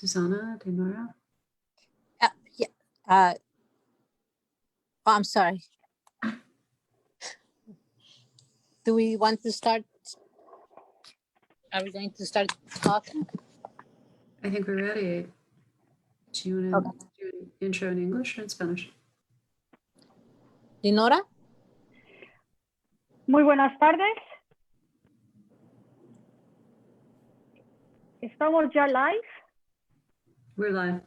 Susanna, Denora? Yeah. Oh, I'm sorry. Do we want to start? Are we going to start talking? I think we're ready. Do you want to do an intro in English or in Spanish? Dinora? Muy buenas tardes. ¿Estamos ya live? We're live.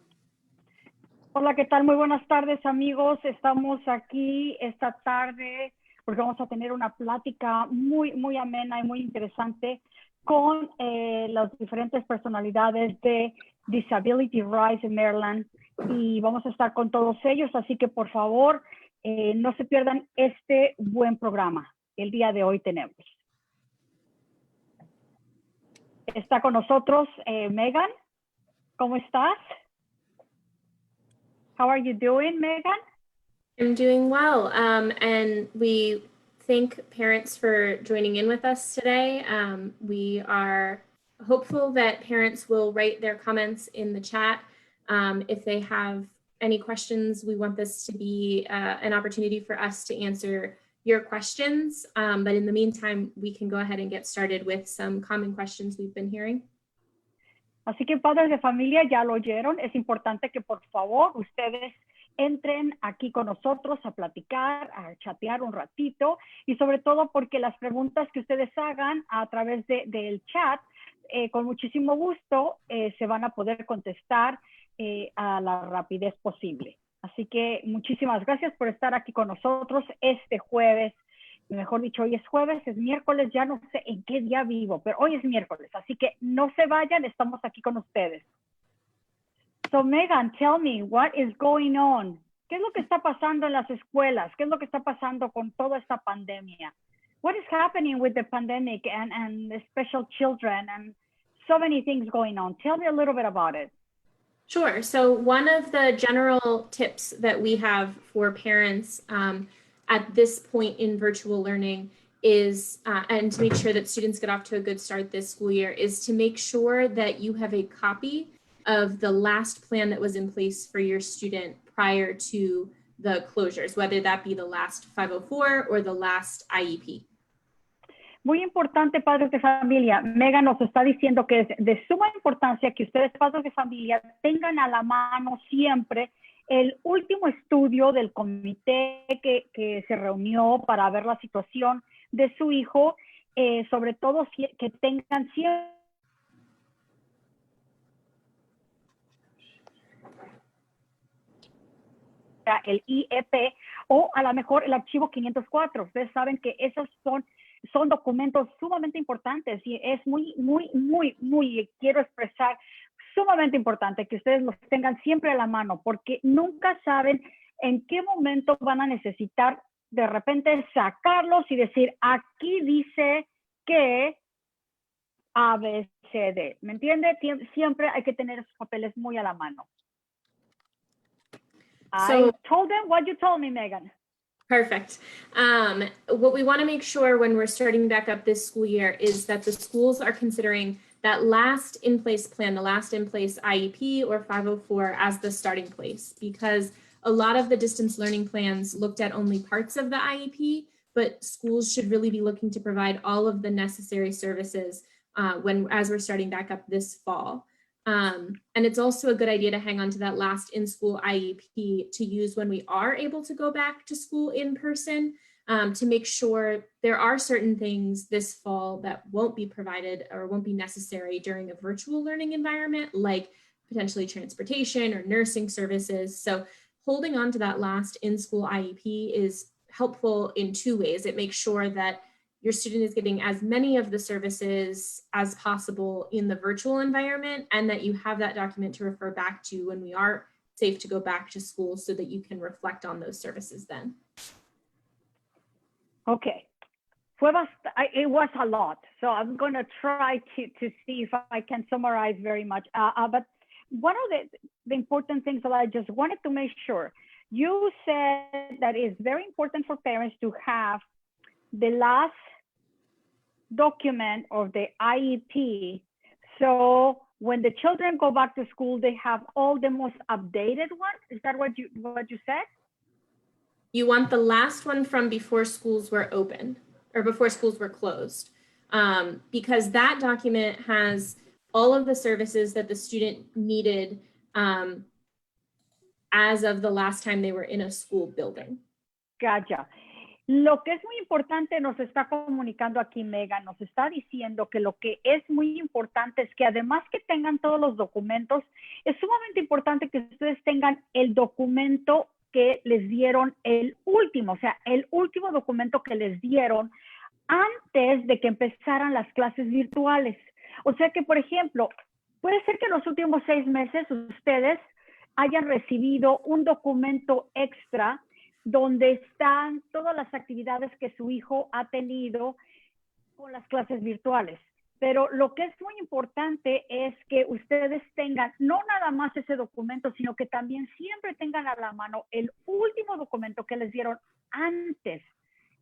Hola, ¿qué tal? Muy buenas tardes, amigos. Estamos aquí esta tarde porque vamos a tener una plática muy amena y muy interesante con las diferentes personalidades de Disability Rights en Maryland, y vamos a estar con todos ellos, así que por favor no se pierdan este buen programa. El día de hoy tenemos. Está con nosotros Megan. ¿Cómo estás? How are you doing, Megan? I'm doing well, and we thank parents for joining in with us today. We are hopeful that parents will write their comments in the chat. If they have any questions, we want this to be an opportunity for us to answer your questions. But in the meantime, we can go ahead and get started with some common questions we've been hearing. Así que padres de familia, ya lo oyeron. Es importante que por favor ustedes entren aquí con nosotros a platicar, a chatear un ratito, y sobre todo porque las preguntas que ustedes hagan a través del chat, con muchísimo gusto se van a poder contestar a la rapidez posible. Así que muchísimas gracias por estar aquí con nosotros este jueves. Mejor dicho, hoy es jueves, es miércoles, ya no sé en qué día vivo, pero hoy es miércoles, así que no se vayan, estamos aquí con ustedes. So Megan, tell me, what is going on? ¿Qué es lo que está pasando en las escuelas? ¿Qué es lo que está pasando con toda esta pandemia? What is happening with the pandemic and the special children and so many things going on? Tell me a little bit about it. Sure. So one of the general tips that we have for parents at this point in virtual learning is, and to make sure that students get off to a good start this school year, is to make sure that you have a copy of the last plan that was in place for your student prior to the closures, whether that be the last 504 or the last IEP. Muy importante, padres de familia. Megan nos está diciendo que es de suma importancia que ustedes, padres de familia, tengan a la mano siempre el último estudio del comité que se reunió para ver la situación de su hijo, sobre todo que tengan siempre el IEP o a lo mejor el archivo 504. Ustedes saben que esos son documentos sumamente importantes y es muy, quiero expresar, sumamente importante que ustedes los tengan siempre a la mano, porque nunca saben en qué momento van a necesitar de repente sacarlos y decir, aquí dice que A, B, C, D. ¿Me entiende? Siempre hay que tener esos papeles muy a la mano. I told them what you told me, Megan. Perfect. What we want to make sure when we're starting back up this school year is that the schools are considering that last in place plan, the last in place IEP or 504 as the starting place, because a lot of the distance learning plans looked at only parts of the IEP, but schools should really be looking to provide all of the necessary services as we're starting back up this fall. And it's also a good idea to hang on to that last in-school IEP to use when we are able to go back to school in person, to make sure there are certain things this fall that won't be provided or won't be necessary during a virtual learning environment, like potentially transportation or nursing services. So holding on to that last in-school IEP is helpful in two ways. It makes sure that your student is getting as many of the services as possible in the virtual environment, and that you have that document to refer back to when we are safe to go back to school so that you can reflect on those services then. Okay. It was a lot, so I'm going to try to see if I can summarize very much. But one of the important things that I just wanted to make sure, you said that it's very important for parents to have the last document of the IEP so when the children go back to school, they have all the most updated ones. Is that what you said? You want the last one from before schools were open or before schools were closed, because that document has all of the services that the student needed as of the last time they were in a school building. Gotcha. Lo que es muy importante nos está comunicando aquí Megan, nos está diciendo que lo que es muy importante es que además que tengan todos los documentos, es sumamente importante que ustedes tengan el documento que les dieron el último documento que les dieron antes de que empezaran las clases virtuales. O sea que, por ejemplo, puede ser que en los últimos 6 meses ustedes hayan recibido un documento extra donde están todas las actividades que su hijo ha tenido con las clases virtuales. Pero lo que es muy importante es que ustedes tengan no nada más ese documento, sino que también siempre tengan a la mano el último documento que les dieron antes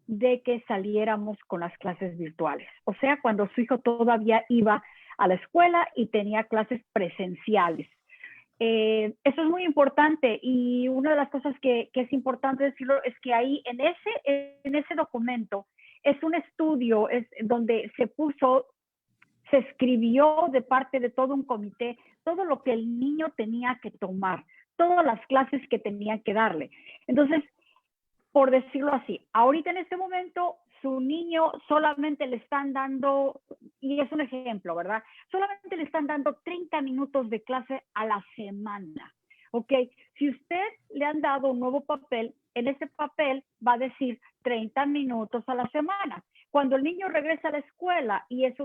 de que saliéramos con las clases virtuales. O sea, cuando su hijo todavía iba a la escuela y tenía clases presenciales. Eso es muy importante y una de las cosas que es importante decirlo es que ahí en ese documento es un estudio donde se escribió de parte de todo un comité todo lo que el niño tenía que tomar, todas las clases que tenían que darle. Entonces, por decirlo así, ahorita en este momento su niño solamente le están dando, y es un ejemplo, ¿verdad? Solamente le están dando 30 minutos de clase a la semana, ¿ok? Si usted le han dado un nuevo papel, en ese papel va a decir 30 minutos a la semana. Cuando el niño regresa a la escuela y es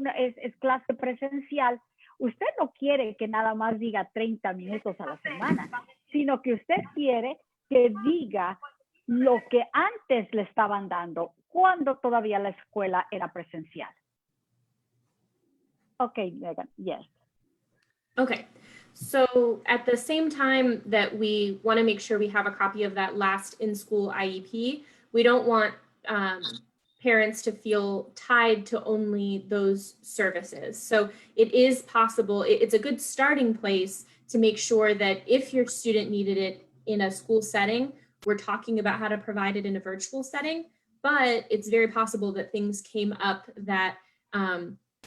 clase presencial, usted no quiere que nada más diga 30 minutos a la semana, sino que usted quiere que diga lo que antes le estaban dando cuando todavía la escuela era presencial. Okay, Megan, yes. Okay, so at the same time that we want to make sure we have a copy of that last in-school IEP, we don't want parents to feel tied to only those services. So it is possible, it's a good starting place to make sure that if your student needed it in a school setting, we're talking about how to provide it in a virtual setting, but it's very possible that things came up that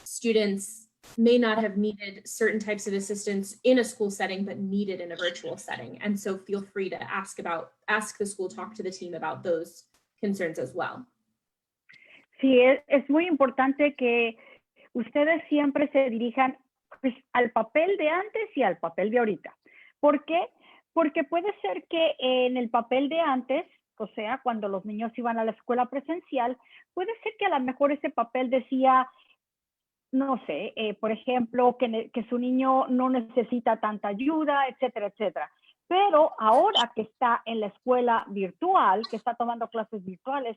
students may not have needed certain types of assistance in a school setting, but needed in a virtual setting. And so feel free to ask the school, talk to the team about those concerns as well. Sí, es muy importante que ustedes siempre se dirijan pues, al papel de antes y al papel de ahorita. ¿Por qué? Porque puede ser que en el papel de antes, o sea, cuando los niños iban a la escuela presencial, puede ser que a lo mejor ese papel decía, no sé, por ejemplo, que su niño no necesita tanta ayuda, etcétera, etcétera. Pero ahora que está en la escuela virtual, que está tomando clases virtuales,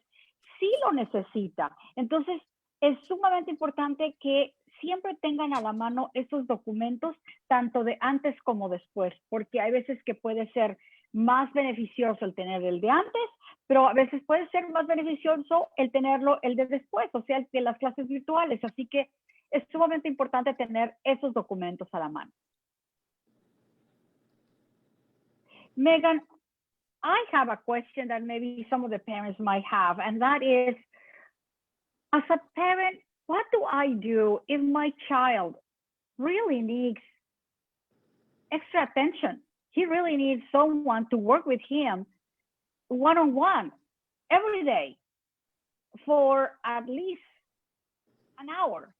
sí lo necesita. Entonces, es sumamente importante que siempre tengan a la mano esos documentos, tanto de antes como después, porque hay veces que puede ser más beneficioso el tener el de antes, pero a veces puede ser más beneficioso el tenerlo el de después, o sea, el de las clases virtuales. Así que es sumamente importante tener esos documentos a la mano. Megan, I have a question that maybe some of the parents might have, and that is, as a parent, what do I do if my child really needs extra attention? He really needs someone to work with him one-on-one every day for at least an hour.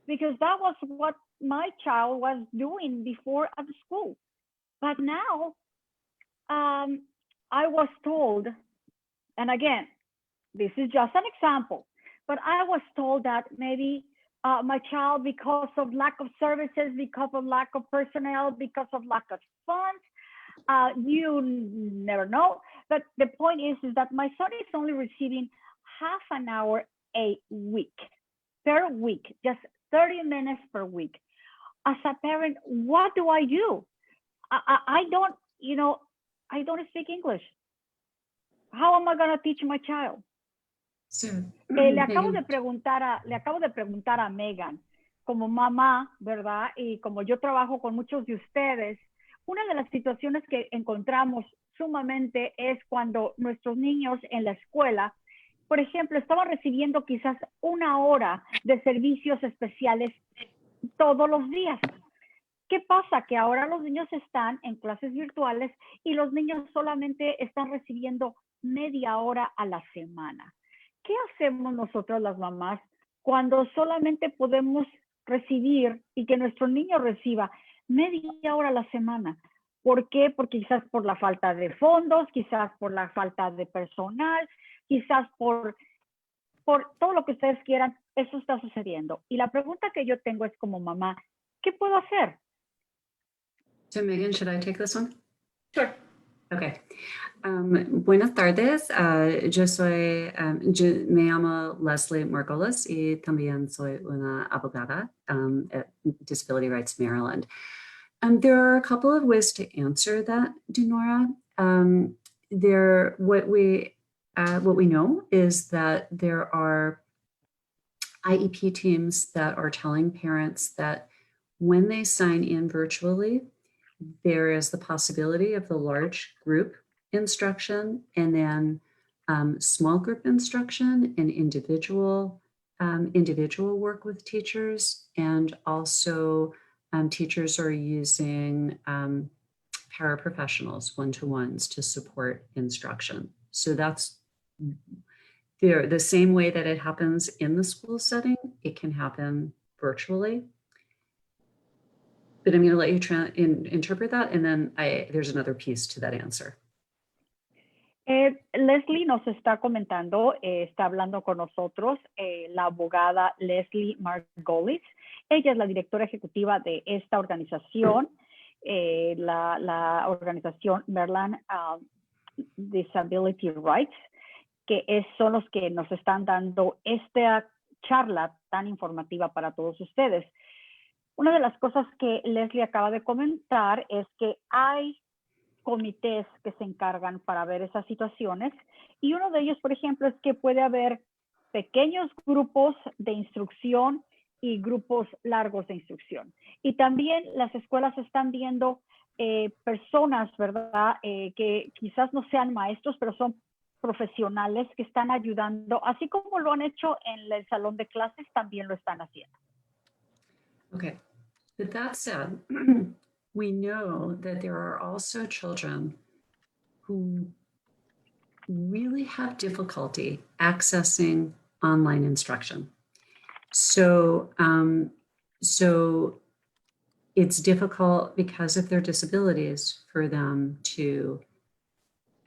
Because that was what my child was doing before at school. But now, I was told, and again, this is just an example, but I was told that maybe my child, because of lack of services, because of lack of personnel, because of lack of funds, you never know. But the point is that my son is only receiving half an hour a week, per week, just 30 minutes per week. As a parent, what do I do? I don't, I don't speak English. How am I going to teach my child? So, Le acabo de preguntar a Megan, como mamá, ¿verdad? Y como yo trabajo con muchos de ustedes, una de las situaciones que encontramos sumamente es cuando nuestros niños en la escuela, por ejemplo, estaban recibiendo quizás 1 hora de servicios especiales todos los días. ¿Qué pasa? Que ahora los niños están en clases virtuales y los niños solamente están recibiendo media hora a la semana. ¿Qué hacemos nosotros las mamás cuando solamente podemos recibir y que nuestro niño reciba media hora a la semana? ¿Por qué? Porque quizás por la falta de fondos, quizás por la falta de personal, quizás por todo lo que ustedes quieran, eso está sucediendo. Y la pregunta que yo tengo es como mamá, ¿qué puedo hacer? So Megan, should I take this one? Sure. Okay. Buenas tardes. Yo me llamo Leslie Margolis y también soy una abogada at Disability Rights Maryland. There are a couple of ways to answer that, Dinora. What we know is that there are IEP teams that are telling parents that when they sign in virtually, there is the possibility of the large group instruction and then small group instruction and individual work with teachers. And also teachers are using paraprofessionals, one-to-ones to support instruction. So that's the same way that it happens in the school setting, it can happen virtually. But I'm going to let you interpret that, and then there's another piece to that answer. Leslie nos está comentando, está hablando con nosotros, la abogada Leslie Margolis. Ella es la directora ejecutiva de esta organización, la organización Maryland Disability Rights, que son los que nos están dando esta charla tan informativa para todos ustedes. Una de las cosas que Leslie acaba de comentar es que hay comités que se encargan para ver esas situaciones y uno de ellos, por ejemplo, es que puede haber pequeños grupos de instrucción y grupos largos de instrucción. Y también las escuelas están viendo personas, ¿verdad? Que quizás no sean maestros, pero son profesionales que están ayudando, así como lo han hecho en el salón de clases, también lo están haciendo. Okay, with that said, we know that there are also children who really have difficulty accessing online instruction. So it's difficult because of their disabilities for them to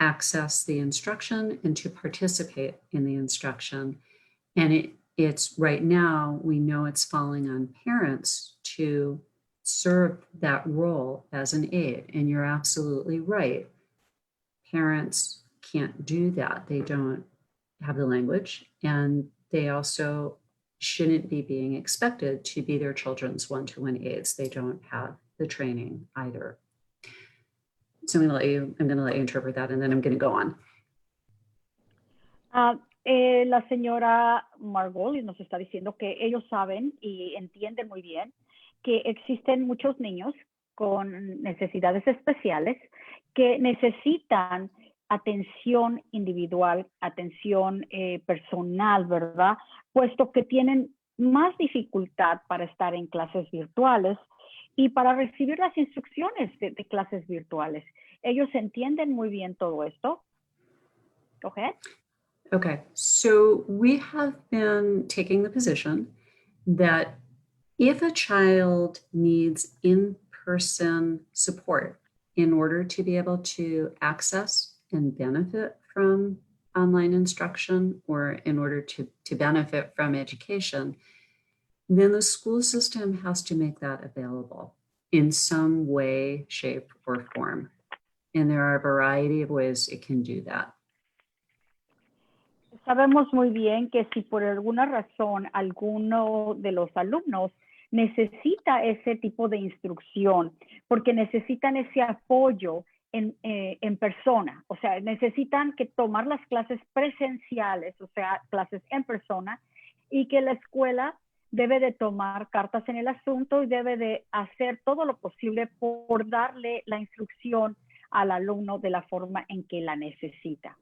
access the instruction and to participate in the instruction. And it's right now, we know it's falling on parents to serve that role as an aid. And you're absolutely right. Parents can't do that. They don't have the language, and they also shouldn't be being expected to be their children's one-to-one aides. They don't have the training either. So I'm going to let you interpret that, and then I'm going to go on. La señora Margolis nos está diciendo que ellos saben y entienden muy bien que existen muchos niños con necesidades especiales que necesitan atención individual, atención personal, ¿verdad? Puesto que tienen más dificultad para estar en clases virtuales y para recibir las instrucciones de clases virtuales. Ellos entienden muy bien todo esto. Go ahead. Okay, so we have been taking the position that if a child needs in-person support in order to be able to access and benefit from online instruction, or in order to benefit from education, then the school system has to make that available in some way, shape, or form. And there are a variety of ways it can do that. Sabemos muy bien que si por alguna razón alguno de los alumnos necesita ese tipo de instrucción, porque necesitan ese apoyo en persona, o sea, necesitan que tomar las clases presenciales, o sea, clases en persona, y que la escuela debe de tomar cartas en el asunto y debe de hacer todo lo posible por darle la instrucción al alumno de la forma en que la necesita.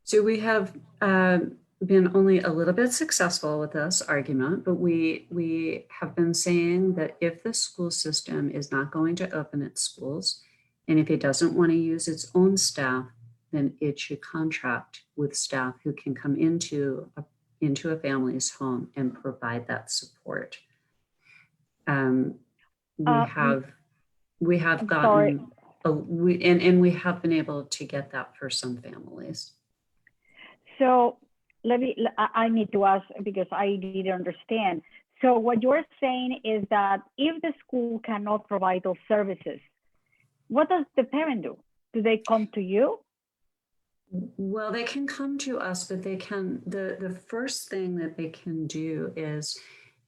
So we have been only a little bit successful with this argument, but we have been saying that if the school system is not going to open its schools, and if it doesn't want to use its own staff, then it should contract with staff who can come into a family's home and provide that support. We have gotten, we have been able to get that for some families. So I need to ask because I didn't understand. So what you're saying is that if the school cannot provide those services, what does the parent do? Do they come to you? Well, they can come to us, but they can, the first thing that they can do is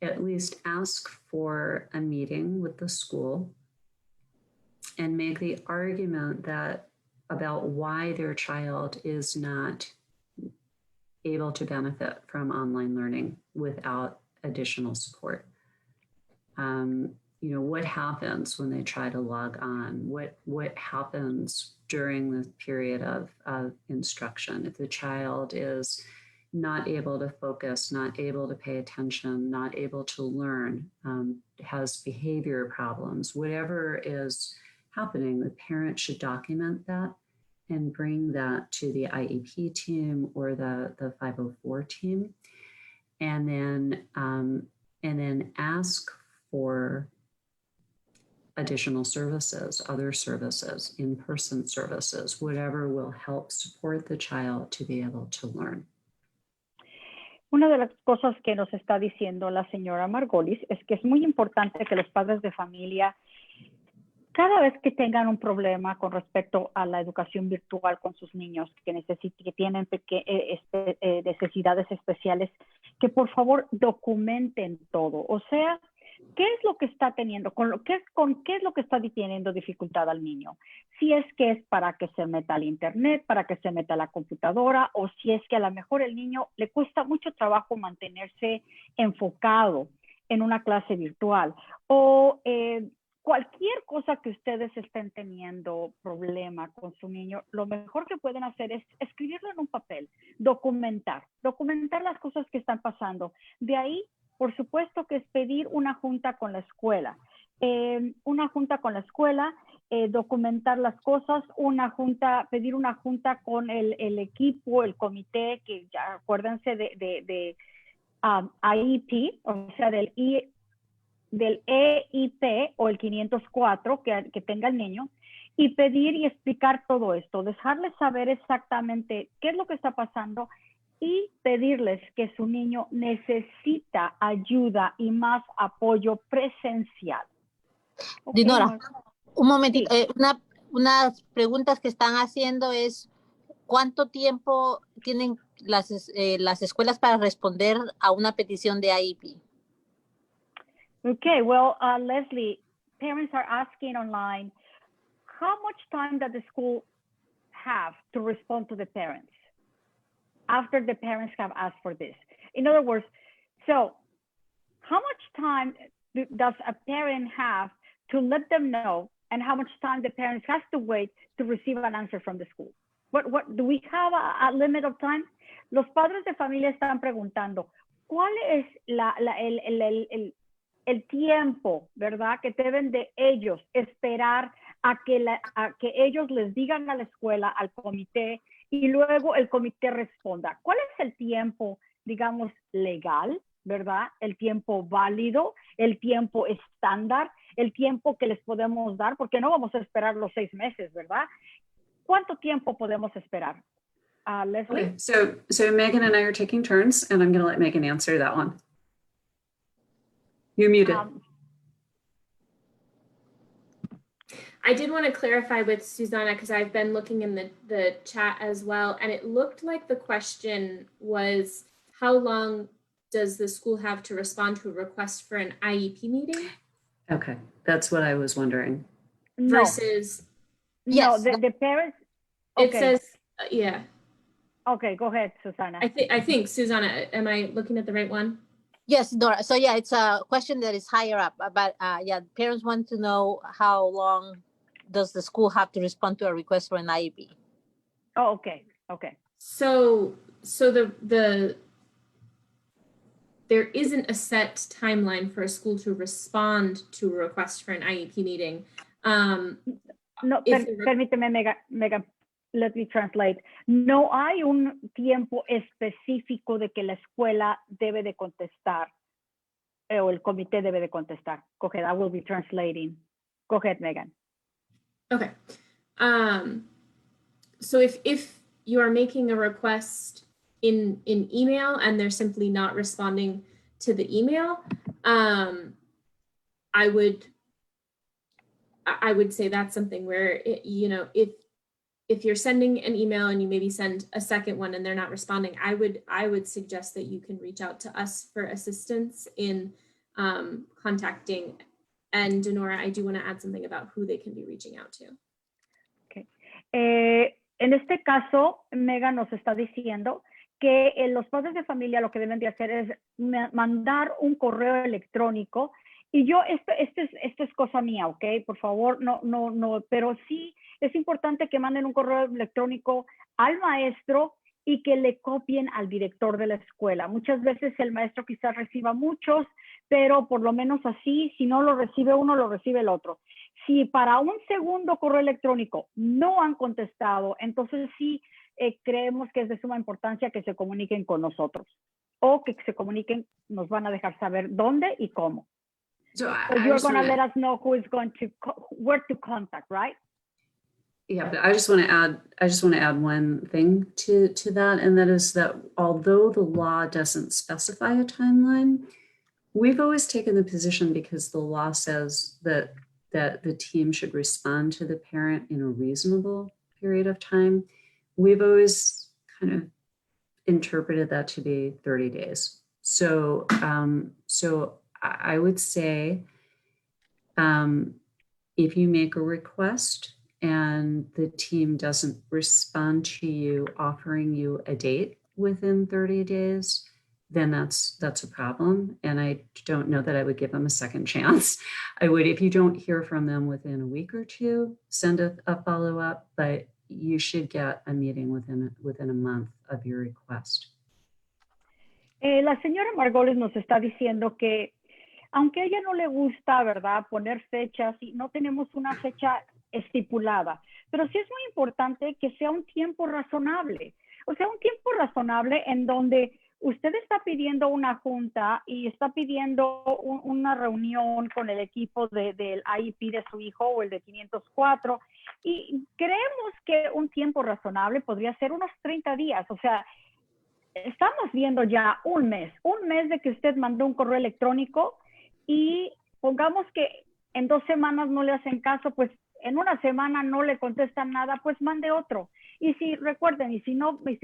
at least ask for a meeting with the school and make the argument that about why their child is not able to benefit from online learning without additional support. What happens when they try to log on? What happens during the period of instruction? If the child is not able to focus, not able to pay attention, not able to learn, has behavior problems, whatever is happening, the parent should document that and bring that to the IEP team or the 504 team, and then ask for additional services, other services, in-person services, whatever will help support the child to be able to learn. Una de las cosas que nos está diciendo la señora Margolis es que es muy importante que los padres de familia, cada vez que tengan un problema con respecto a la educación virtual con sus niños que tienen necesidades especiales, que por favor documenten todo. O sea, ¿qué es lo que está teniendo? ¿Qué es lo que está teniendo dificultad al niño? Si es que es para que se meta al internet, para que se meta a la computadora, o si es que a lo mejor el niño le cuesta mucho trabajo mantenerse enfocado en una clase virtual, o cualquier cosa que ustedes estén teniendo problema con su niño, lo mejor que pueden hacer es escribirlo en un papel, documentar las cosas que están pasando. De ahí, por supuesto que es pedir una junta con la escuela. Documentar las cosas, pedir una junta con el equipo, el comité, que ya acuérdense de IEP, o sea, del EIP o el 504 que tenga el niño, y pedir y explicar todo esto, dejarles saber exactamente qué es lo que está pasando y pedirles que su niño necesita ayuda y más apoyo presencial. Okay. Dinora, un momentito, sí. Unas preguntas que están haciendo es ¿cuánto tiempo tienen las escuelas para responder a una petición de IEP? Okay, well, Leslie, parents are asking online, how much time does the school have to respond to the parents after the parents have asked for this? In other words, so how much time does a parent have to let them know, and how much time the parents has to wait to receive an answer from the school? What do we have a limit of time? Los padres de familia están preguntando, ¿cuál es el tiempo, ¿verdad? Que deben de ellos esperar a que ellos les digan a la escuela, al comité, y luego el comité responda. ¿Cuál es el tiempo, digamos, legal, ¿verdad? El tiempo válido, el tiempo estándar, el tiempo que les podemos dar, porque no vamos a esperar los 6 meses, ¿verdad? ¿Cuánto tiempo podemos esperar? Leslie? Okay, so Megan and I are taking turns, and I'm going to let Megan answer that one. You're muted. I did want to clarify with Susanna because I've been looking in the chat as well, and it looked like the question was, how long does the school have to respond to a request for an IEP meeting? Okay, that's what I was wondering. Versus, no, the parents. Okay. It says, yeah. Okay, go ahead, Susanna. I think Susanna, am I looking at the right one? Yes, Nora. So yeah, it's a question that is higher up, but yeah, parents want to know how long does the school have to respond to a request for an IEP? Oh, okay, okay. So there isn't a set timeline for a school to respond to a request for an IEP meeting. No, permíteme, Megan, let me translate. No hay un tiempo específico de que la escuela debe de contestar o el comité debe de contestar. Go ahead, I will be translating. Go ahead, Megan. Okay. So if you are making a request in email and they're simply not responding to the email, I would say that's something where, if you're sending an email and you maybe send a second one and they're not responding, I would suggest that you can reach out to us for assistance in contacting. And Denora, I do want to add something about who they can be reaching out to. Okay. En este caso, Megan nos está diciendo que los padres de familia lo que deben de hacer es mandar un correo electrónico. Y yo, esto es cosa mía, ¿ok? Por favor, no, pero sí es importante que manden un correo electrónico al maestro y que le copien al director de la escuela. Muchas veces el maestro quizás reciba muchos, pero por lo menos así, si no lo recibe uno, lo recibe el otro. Si para un segundo correo electrónico no han contestado, entonces sí creemos que es de suma importancia que se comuniquen con nosotros o que se comuniquen, nos van a dejar saber dónde y cómo. So you're going to let us know who is going to, where to contact, right? Yeah, but I just want to add one thing to that, and that is that although the law doesn't specify a timeline, we've always taken the position, because the law says that the team should respond to the parent in a reasonable period of time. We've always kind of interpreted that to be 30 days. So I would say if you make a request and the team doesn't respond to you offering you a date within 30 days, then that's a problem. And I don't know that I would give them a second chance. I would, if you don't hear from them within a week or two, send a follow-up, but you should get a meeting within a month of your request. La señora Margolis nos está diciendo que aunque a ella no le gusta, ¿verdad?, poner fechas, y no tenemos una fecha estipulada, pero sí es muy importante que sea un tiempo razonable. O sea, un tiempo razonable en donde usted está pidiendo una junta y está pidiendo una reunión con el equipo del IEP de su hijo o el de 504, y creemos que un tiempo razonable podría ser unos 30 días. O sea, estamos viendo ya un mes de que usted mandó un correo electrónico, y pongamos que en 2 semanas no le hacen caso, pues en una semana no le contestan nada, pues mande otro. Y si recuerden, y si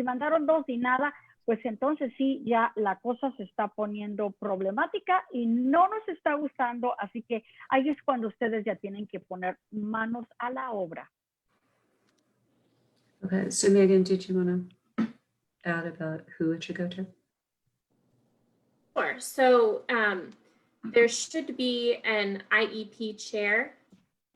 mandaron 2 y nada, pues entonces sí, ya la cosa se está poniendo problemática y no nos está gustando, así que ahí es cuando ustedes ya tienen que poner manos a la obra. Okay, so Megan, did you want to add about who it should go to? Sure. So there should be an IEP chair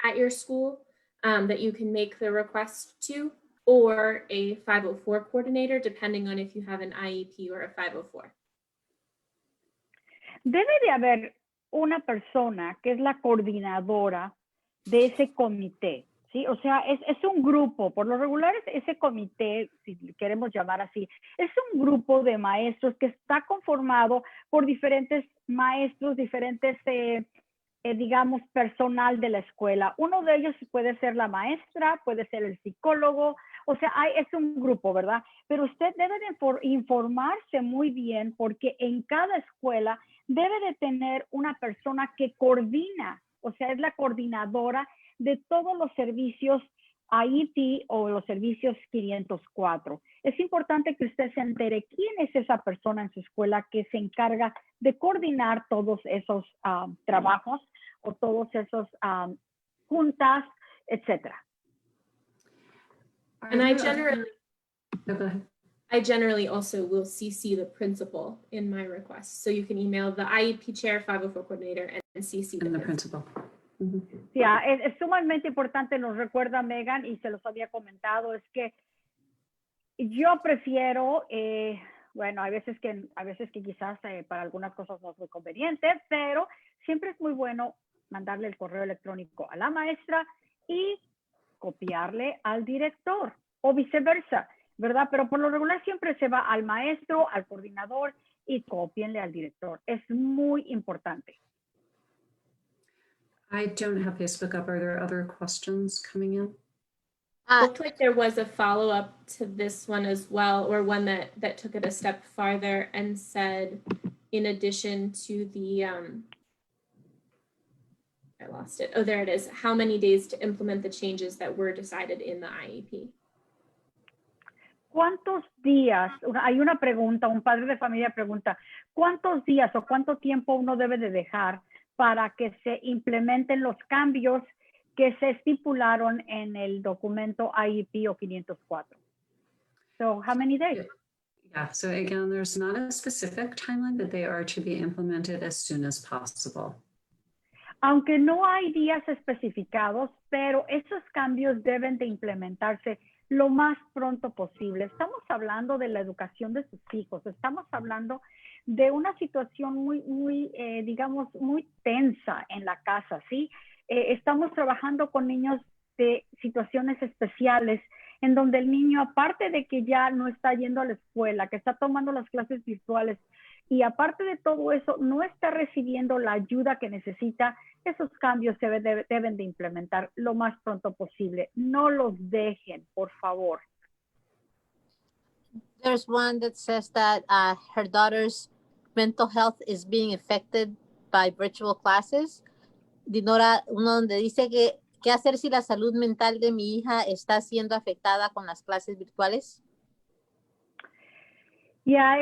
at your school that you can make the request to, or a 504 coordinator, depending on if you have an IEP or a 504. Debe de haber una persona que es la coordinadora de ese comité, ¿sí? O sea, es un grupo, por lo regular ese comité, si queremos llamar así, es un grupo de maestros que está conformado por diferentes maestros, diferentes, digamos, personal de la escuela. Uno de ellos puede ser la maestra, puede ser el psicólogo, o sea, es un grupo, ¿verdad? Pero usted debe de informarse muy bien, porque en cada escuela debe de tener una persona que coordina, o sea, es la coordinadora de todos los servicios IEP o los servicios 504. Es importante que usted se entere quién es esa persona en su escuela que se encarga de coordinar todos esos trabajos o todos esos juntas, etc. And I I generally also will CC the principal in my request. So you can email the IEP chair, 504 coordinator, and CC And the principal. Yeah, es sumamente importante, nos recuerda Megan, y se los había comentado, es que yo prefiero, bueno, hay veces que quizás para algunas cosas no es muy conveniente, pero siempre es muy bueno mandarle el correo electrónico a la maestra y copiarle al director o viceversa, ¿verdad? Pero por lo regular siempre se va al maestro, al coordinador y cópienle al director. Es muy importante. I don't have Facebook up. Are there other questions coming in? Looked like there was a follow-up to this one as well, or one that took it a step farther and said, in addition to the, I lost it. Oh, there it is. How many days to implement the changes that were decided in the IEP? ¿Cuántos días? Hay una pregunta, un padre de familia pregunta, ¿cuántos días o cuánto tiempo uno debe de dejar para que se implementen los cambios que se estipularon en el documento IEP o 504? So, how many days? Yeah, so again, there's not a specific timeline, but they are to be implemented as soon as possible. Aunque no hay días especificados, pero esos cambios deben de implementarse lo más pronto posible. Estamos hablando de la educación de sus hijos, estamos hablando de una situación muy digamos, muy tensa en la casa, ¿sí? Estamos trabajando con niños de situaciones especiales en donde el niño, aparte de que ya no está yendo a la escuela, que está tomando las clases virtuales y aparte de todo eso, no está recibiendo la ayuda que necesita, esos cambios se deben de implementar lo más pronto posible. No los dejen, por favor. There's one that says that her daughter's mental health is being affected by virtual classes. Dinora, uno donde dice que qué hacer si la salud mental de mi hija está siendo afectada con las clases virtuales. Ya,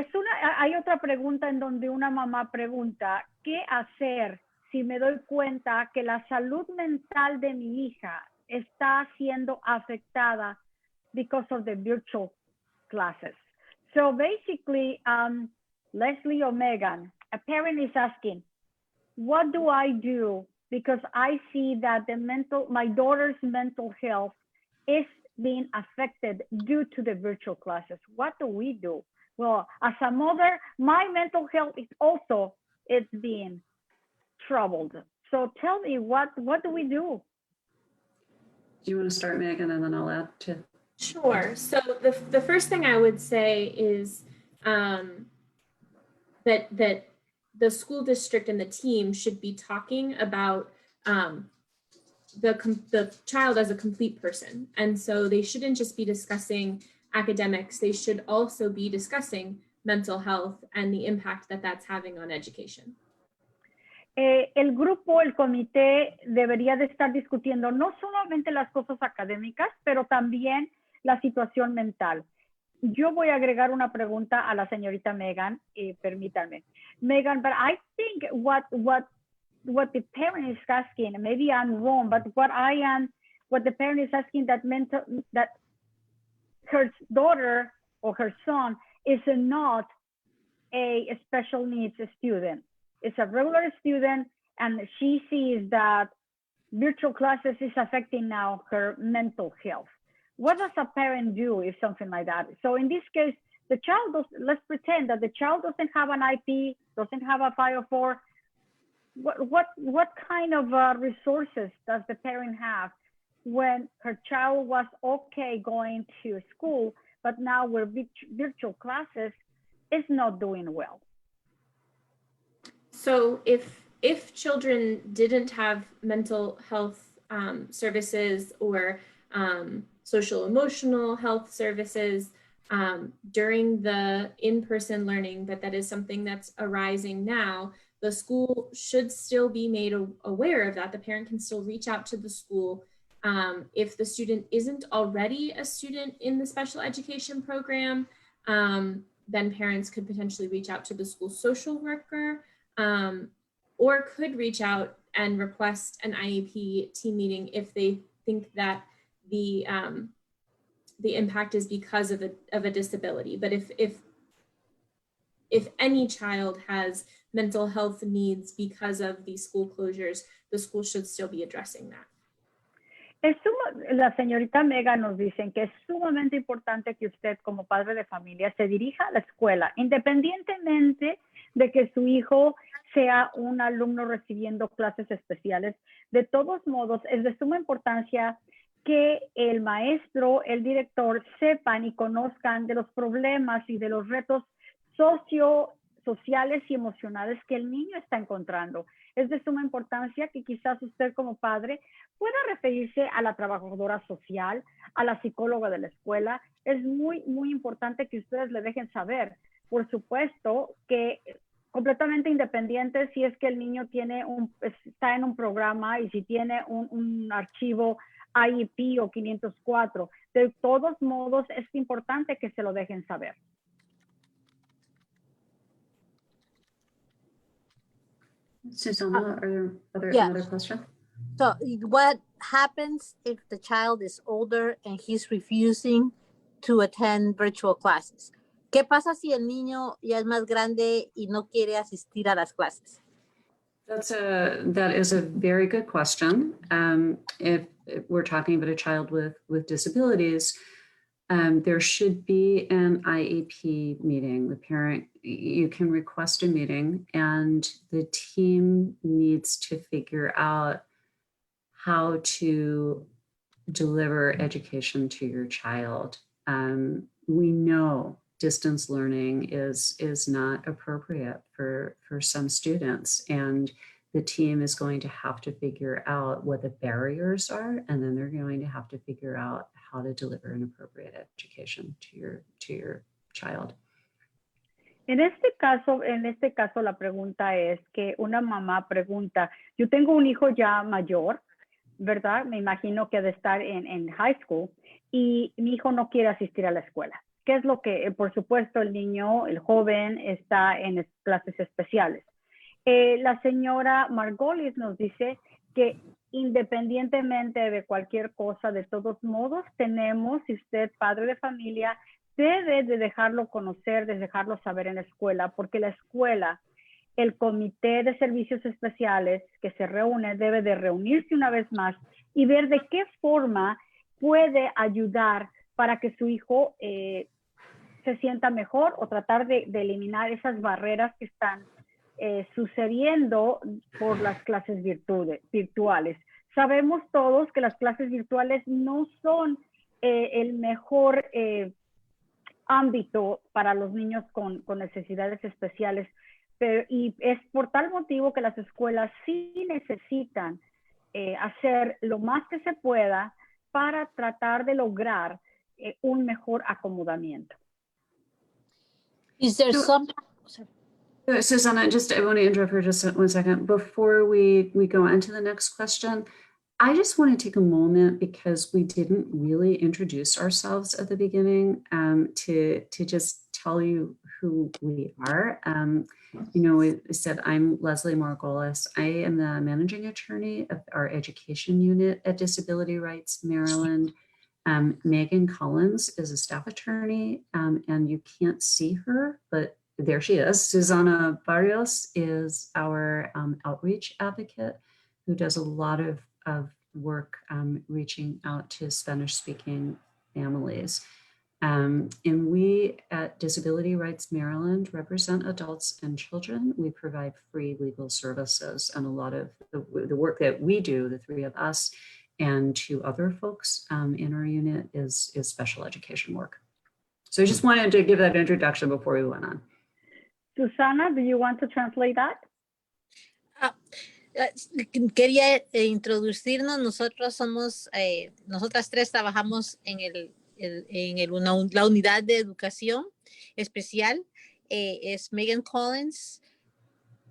hay otra pregunta en donde una mamá pregunta, ¿qué hacer si me doy cuenta que la salud mental de mi hija está siendo afectada because of the virtual classes? So basically, Leslie or Megan, a parent is asking, what do I do? Because I see that my daughter's mental health is being affected due to the virtual classes. What do we do? Well, as a mother, my mental health is also, it's being troubled. So tell me, what do we do? Do you want to start, Megan, and then I'll add to? Sure. So the first thing I would say is that the school district and the team should be talking about the child as a complete person. And so they shouldn't just be discussing academics, they should also be discussing mental health and the impact that that's having on education. El grupo, el comité debería de estar discutiendo no solamente las cosas académicas, pero también la situación mental. Yo voy a agregar una pregunta a la señorita Megan, permítanme. Megan, but I think what the parent is asking, maybe I'm wrong, but what the parent is asking that her daughter or her son is not a special needs student. It's a regular student, and she sees that virtual classes is affecting now her mental health. What does a parent do if something like that? So in this case, the child let's pretend that the child doesn't have an IP, doesn't have a 504. What kind of resources does the parent have when her child was okay going to school, but now with virtual classes is not doing well? So if children didn't have mental health services or social emotional health services during the in-person learning, but that is something that's arising now, the school should still be made aware of that. The parent can still reach out to the school. If the student isn't already a student in the special education program, then parents could potentially reach out to the school social worker or could reach out and request an IEP team meeting if they think that the the impact is because of a disability. But if any child has mental health needs because of these school closures, the school should still be addressing that. La señorita Mega nos dice que es sumamente importante que usted como padre de familia se dirija a la escuela, independientemente de que su hijo sea un alumno recibiendo clases especiales. De todos modos, es de suma importancia que el maestro, el director sepan y conozcan de los problemas y de los retos sociales y emocionales que el niño está encontrando. Es de suma importancia que quizás usted como padre pueda referirse a la trabajadora social, a la psicóloga de la escuela. Es muy, muy importante que ustedes le dejen saber. Por supuesto que completamente independiente si es que el niño está en un programa y si tiene un archivo IEP o 504. De todos modos, es importante que se lo dejen saber. Susanna, are there yeah. another question? So what happens if the child is older and he's refusing to attend virtual classes? ¿Qué pasa si el niño ya es más grande y no quiere asistir a las clases? That is a very good question. If we're talking about a child with disabilities, there should be an IEP meeting. The parent, you can request a meeting, and the team needs to figure out how to deliver education to your child. We know distance learning is not appropriate for some students, and the team is going to have to figure out what the barriers are, and then they're going to have to figure out how to deliver an appropriate education to your child. En este caso, la pregunta es que una mamá pregunta, yo tengo un hijo ya mayor, ¿verdad? Me imagino que ha de estar en high school, y mi hijo no quiere asistir a la escuela. ¿Qué es lo que, por supuesto, el niño, el joven, está en clases especiales? La señora Margolis nos dice que independientemente de cualquier cosa, de todos modos, si usted, padre de familia, debe de dejarlo conocer, de dejarlo saber en la escuela, porque la escuela, el comité de servicios especiales que se reúne, debe de reunirse una vez más y ver de qué forma puede ayudar para que su hijo se sienta mejor, o tratar de eliminar esas barreras que están sucediendo por las clases virtuales. Sabemos todos que las clases virtuales no son el mejor ámbito para los niños con necesidades especiales, y es por tal motivo que las escuelas sí necesitan hacer lo más que se pueda para tratar de lograr un mejor acomodamiento. Is there some... Susanna, I want to interrupt for just 1 second. Before we go on to the next question, I just want to take a moment, because we didn't really introduce ourselves at the beginning, to just tell you who we are. We said I'm Leslie Margolis. I am the managing attorney of our education unit at Disability Rights Maryland. Megan Collins is a staff attorney, and you can't see her, but there she is. Susana Barrios is our outreach advocate, who does a lot of work reaching out to Spanish-speaking families. And we at Disability Rights Maryland represent adults and children. We provide free legal services, and a lot of the work that we do, the three of us and 2 other folks in our unit, is special education work. So I just wanted to give that introduction before we went on. Susana, do you want to translate that? Quería introducirnos. Nosotras 3 trabajamos en la unidad de educación especial. Es Megan Collins,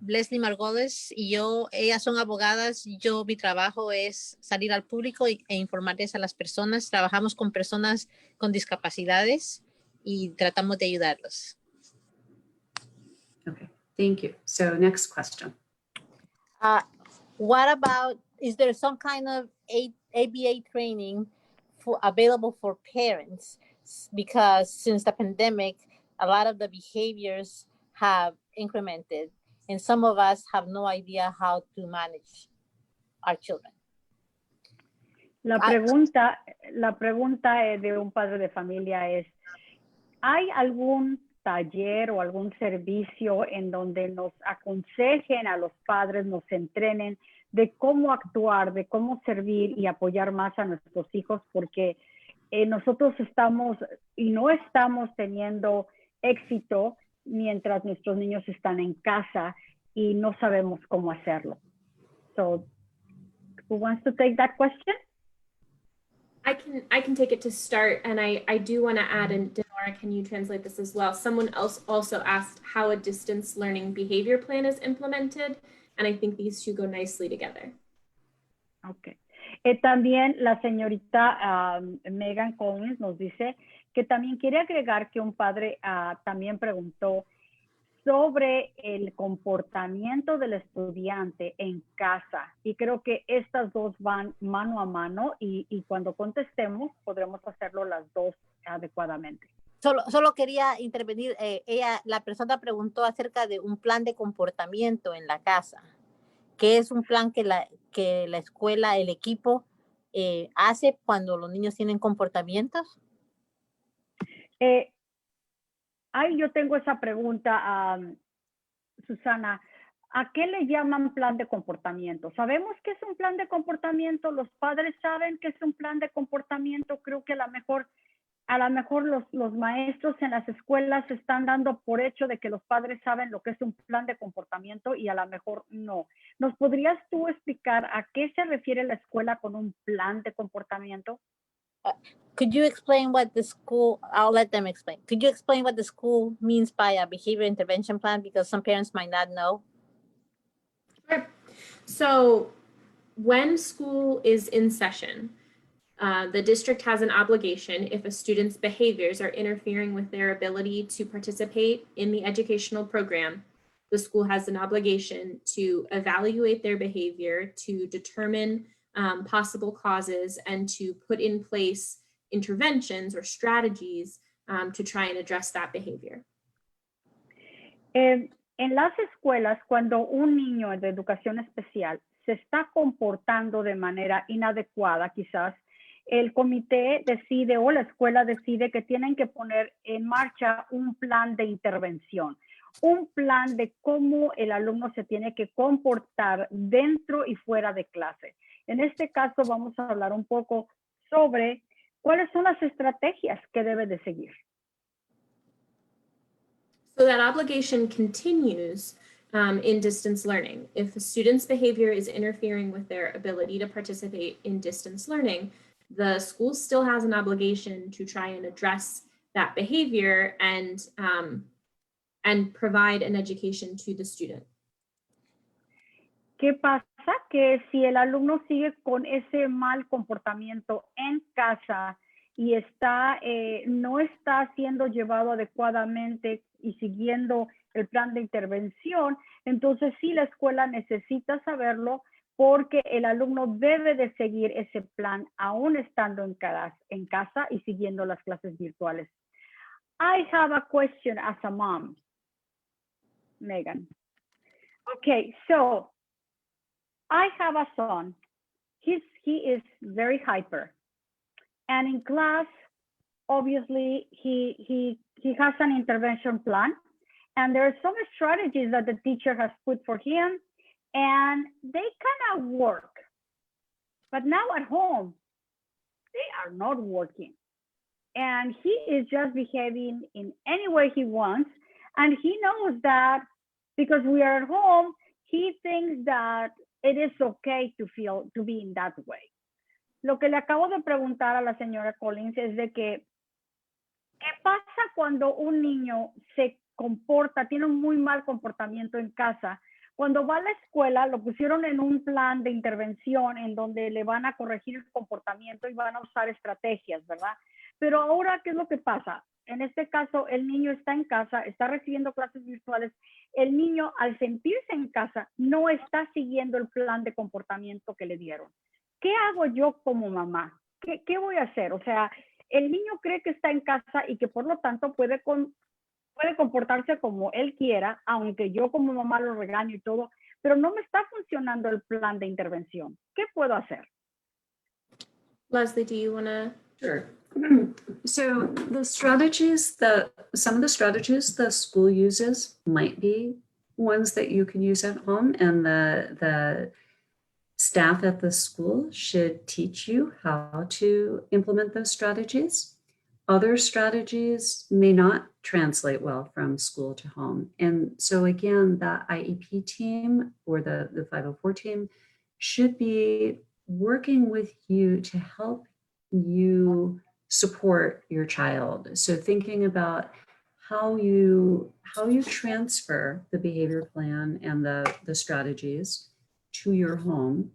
Leslie Margolis y yo. Ellas son abogadas. Mi trabajo es salir al público e informarles a las personas. Trabajamos con personas con discapacidades y tratamos de ayudarlos. Okay, thank you. So next question. What about, is there some kind of ABA training available for parents, because since the pandemic, a lot of the behaviors have incremented, and some of us have no idea how to manage our children. La pregunta de un padre de familia es, ¿hay algún taller o algún servicio en donde nos aconsejen a los padres, nos entrenen de cómo actuar, de cómo servir y apoyar más a nuestros hijos? Porque nosotros no estamos teniendo éxito mientras nuestros niños están en casa y no sabemos cómo hacerlo. So, who wants to take that question? I can take it to start, and I do want to add, and Denora, can you translate this as well? Someone else also asked how a distance learning behavior plan is implemented, and I think these two go nicely together. Okay. También la señorita Megan Collins nos dice que también quiere agregar que un padre también preguntó sobre el comportamiento del estudiante en casa. Y creo que estas dos van mano a mano y cuando contestemos podremos hacerlo las dos adecuadamente. Solo quería intervenir. La persona preguntó acerca de un plan de comportamiento en la casa, que es un plan que la escuela, el equipo, hace cuando los niños tienen comportamientos. Yo tengo esa pregunta, Susana. ¿A qué le llaman plan de comportamiento? ¿Sabemos qué es un plan de comportamiento? ¿Los padres saben qué es un plan de comportamiento? Creo que a lo mejor los maestros en las escuelas están dando por hecho de que los padres saben lo que es un plan de comportamiento y a lo mejor no. ¿Nos podrías tú explicar a qué se refiere la escuela con un plan de comportamiento? Could you explain what the school, I'll let them explain. Could you explain what the school means by a behavior intervention plan? Because some parents might not know. Sure. So when school is in session, the district has an obligation, if a student's behaviors are interfering with their ability to participate in the educational program, the school has an obligation to evaluate their behavior, to determine possible causes, and to put in place interventions or strategies to try and address that behavior. En las escuelas, cuando un niño de educación especial se está comportando de manera inadecuada, quizás, el comité decide o la escuela decide que tienen que poner en marcha un plan de intervención, un plan de cómo el alumno se tiene que comportar dentro y fuera de clase. En este caso vamos a hablar un poco sobre cuáles son las estrategias que debe de seguir. So that obligation continues in distance learning. If a student's behavior is interfering with their ability to participate in distance learning, the school still has an obligation to try and address that behavior and provide an education to the student. ¿Qué pasa? Que si el alumno sigue con ese mal comportamiento en casa y no está siendo llevado adecuadamente y siguiendo el plan de intervención, entonces sí la escuela necesita saberlo porque el alumno debe de seguir ese plan aún estando en casa y siguiendo las clases virtuales. I have a question as a mom, Megan. Okay, so I have a son. He is very hyper. And in class, obviously, he has an intervention plan. And there are some strategies that the teacher has put for him. And they kind of work. But now at home, they are not working. And he is just behaving in any way he wants. And he knows that because we are at home, he thinks that it is okay to be in that way. Lo que le acabo de preguntar a la señora Collins es de que, ¿qué pasa cuando un niño se comporta, tiene un muy mal comportamiento en casa? Cuando va a la escuela, lo pusieron en un plan de intervención en donde le van a corregir el comportamiento y van a usar estrategias, ¿verdad? Pero ahora, ¿qué es lo que pasa? En este caso, el niño está en casa, está recibiendo clases virtuales. El niño, al sentirse en casa, no está siguiendo el plan de comportamiento que le dieron. ¿Qué hago yo como mamá? ¿qué voy a hacer? O sea, el niño cree que está en casa y que por lo tanto puede comportarse como él quiera, aunque yo como mamá lo regaño y todo, pero no me está funcionando el plan de intervención. ¿Qué puedo hacer? Leslie, do you want to? Sure. So the strategies some of the strategies the school uses might be ones that you can use at home, and the staff at the school should teach you how to implement those strategies. Other strategies may not translate well from school to home. And so again, the IEP team or the 504 team should be working with you to help you support your child. So thinking about how you transfer the behavior plan and the strategies to your home,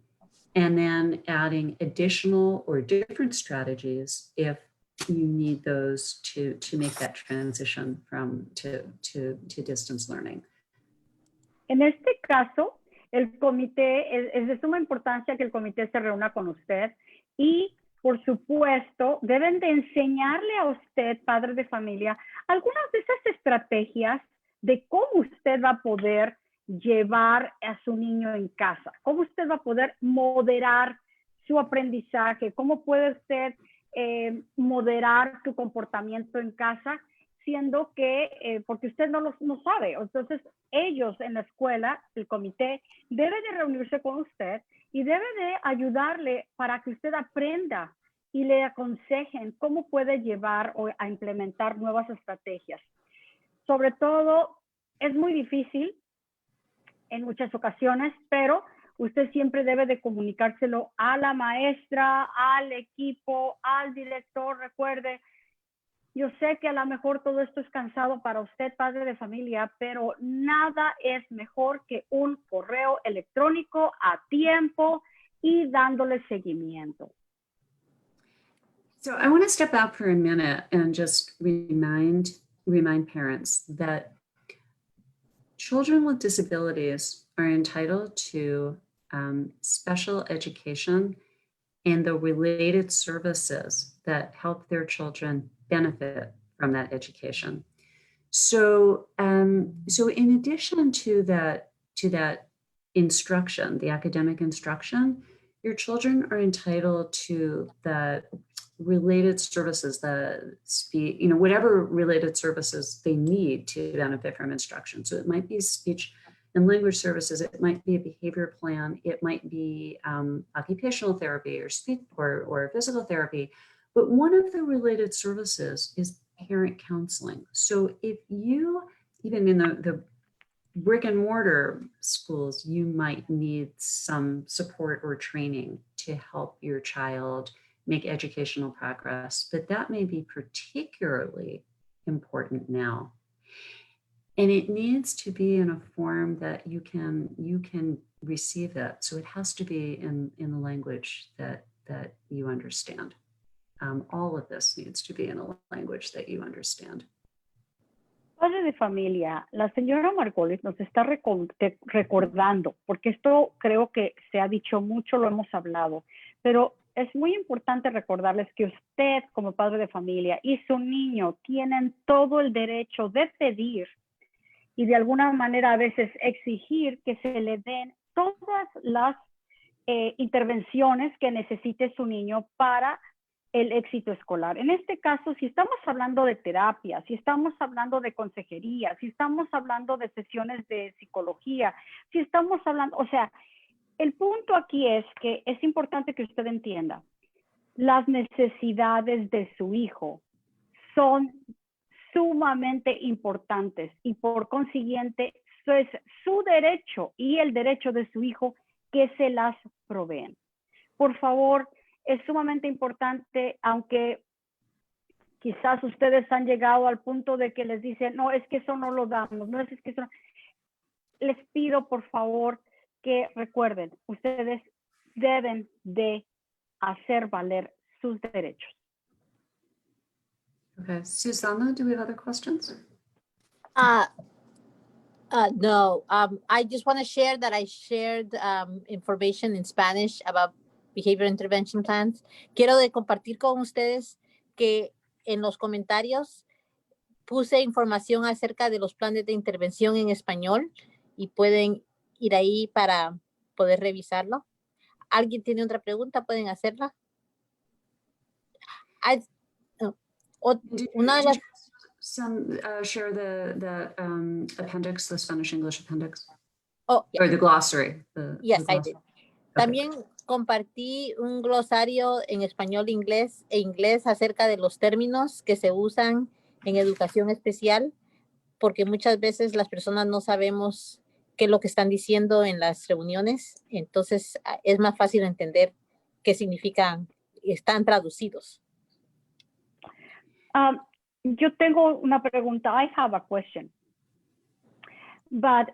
and then adding additional or different strategies if you need those to make that transition to distance learning. En este caso, el comité, es de suma importancia que el comité se reúna con usted y, por supuesto, deben de enseñarle a usted, padre de familia, algunas de esas estrategias de cómo usted va a poder llevar a su niño en casa, cómo usted va a poder moderar su aprendizaje, cómo puede usted moderar su comportamiento en casa, siendo que, porque usted no sabe. Entonces, ellos en la escuela, el comité, debe de reunirse con usted y debe de ayudarle para que usted aprenda y le aconsejen cómo puede llevar o a implementar nuevas estrategias. Sobre todo, es muy difícil en muchas ocasiones, pero usted siempre debe de comunicárselo a la maestra, al equipo, al director. Recuerde, yo sé que a lo mejor todo esto es cansado para usted, padre de familia, pero nada es mejor que un correo electrónico a tiempo y dándole seguimiento. So I want to step back for a minute and just remind parents that children with disabilities are entitled to special education and the related services that help their children benefit from that education. So in addition to that instruction, the academic instruction, your children are entitled to the related services, whatever related services they need to benefit from instruction. So it might be speech and language services, it might be a behavior plan, it might be occupational therapy or speech or physical therapy. But one of the related services is parent counseling. So if you, even in the brick and mortar schools, you might need some support or training to help your child make educational progress, but that may be particularly important now. And it needs to be in a form that you can receive it. So it has to be in the language that you understand. All of this needs to be in a language that you understand. Padre de familia, la señora Margolis nos está recordando, porque esto creo que se ha dicho mucho, lo hemos hablado, pero es muy importante recordarles que usted como padre de familia y su niño tienen todo el derecho de pedir y de alguna manera a veces exigir que se le den todas las intervenciones que necesite su niño para el éxito escolar. En este caso, si estamos hablando de terapia, si estamos hablando de consejería, si estamos hablando de sesiones de psicología, si estamos hablando, o sea, el punto aquí es que es importante que usted entienda, las necesidades de su hijo son sumamente importantes y por consiguiente es su derecho y el derecho de su hijo que se las proveen. Por favor, es sumamente importante, aunque quizás ustedes han llegado al punto de que les dicen, no, es que eso no lo damos, no es que eso no. Les pido, por favor, que recuerden, ustedes deben de hacer valer sus derechos. Okay, Susana, do we have other questions? No, I just want to share that I shared information in Spanish about Behavior Intervention Plans. Quiero compartir con ustedes que en los comentarios puse información acerca de los planes de intervención en español y pueden ir ahí para poder revisarlo. ¿Alguien tiene otra pregunta? ¿Pueden hacerla? Share the appendix, the Spanish-English appendix, Oh, yeah. or the glossary. Yes, the I did. También compartí un glosario en español, inglés e inglés acerca de los términos que se usan en educación especial, porque muchas veces las personas no sabemos qué es lo que están diciendo en las reuniones, entonces es más fácil entender qué significan, están traducidos. Yo tengo una pregunta. I have a question. But